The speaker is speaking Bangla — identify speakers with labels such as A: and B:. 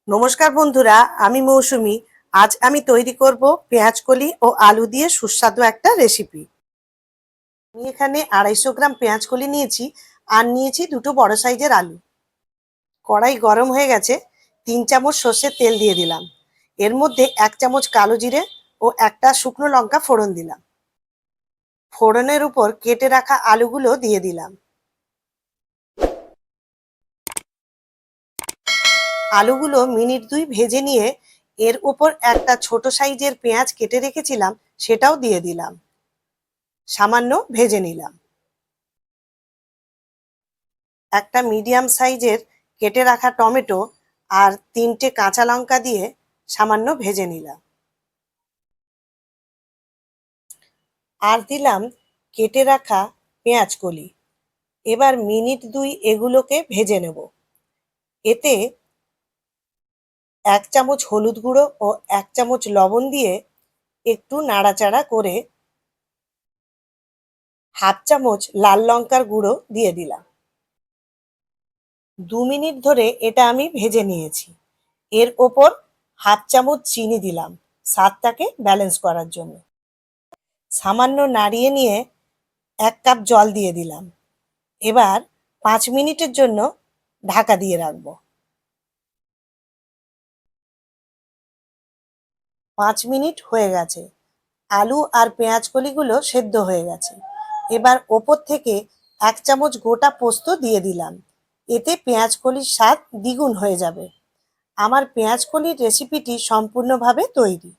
A: নমস্কার বন্ধুরা, আমি মৌসুমী। আজ আমি তৈরি করব পেঁয়াজকলি ও আলু দিয়ে সুস্বাদু একটা রেসিপি। আমি এখানে 250 গ্রাম পেঁয়াজকলি নিয়েছি আর নিয়েছি দুটো বড় সাইজের আলু। কড়াই গরম হয়ে গেছে, 3 চামচ সর্ষের তেল দিয়ে দিলাম। এর মধ্যে 1 চামচ কালো জিরে ও একটা শুকনো লঙ্কা ফোড়ন দিলাম। ফোড়নের উপর কেটে রাখা আলুগুলো দিয়ে দিলাম। আলুগুলো মিনিট 2 ভেজে নিয়ে এর উপর একটা ছোট সাইজের পেঁয়াজ কেটে রেখেছিলাম, সেটাও দিয়ে দিলাম। সামান্য ভেজে নিলাম। একটা মিডিয়াম সাইজের কেটে রাখা টমেটো আর 3টে কাঁচা লঙ্কা দিয়ে সামান্য ভেজে নিলাম। আর দিলাম কেটে রাখা পেঁয়াজকলি। এবার মিনিট 2 এগুলোকে ভেজে নেব। এতে 1 চামচ হলুদ গুঁড়ো ও 1 চামচ লবণ দিয়ে একটু নাড়াচাড়া করে 1/2 চামচ লাল লঙ্কার গুঁড়ো দিয়ে দিলাম। 2 মিনিট ধরে এটা আমি ভেজে নিয়েছি। এর ওপর 1/2 চামচ চিনি দিলাম স্বাদটাকে ব্যালেন্স করার জন্য। সামান্য নাড়িয়ে নিয়ে 1 কাপ জল দিয়ে দিলাম। এবার 5 মিনিটের জন্য ঢাকা দিয়ে রাখবো। 5 মিনিট হয়ে গেছে। আলু আর পেঁয়াজকলিগুলো সেদ্ধ হয়ে গেছে। এবার ওপর থেকে 1 চামচ গোটা পোস্ত দিয়ে দিলাম। এতে পেঁয়াজকলির স্বাদ দ্বিগুণ হয়ে যাবে। আমার পেঁয়াজকলির রেসিপিটি সম্পূর্ণভাবে তৈরি।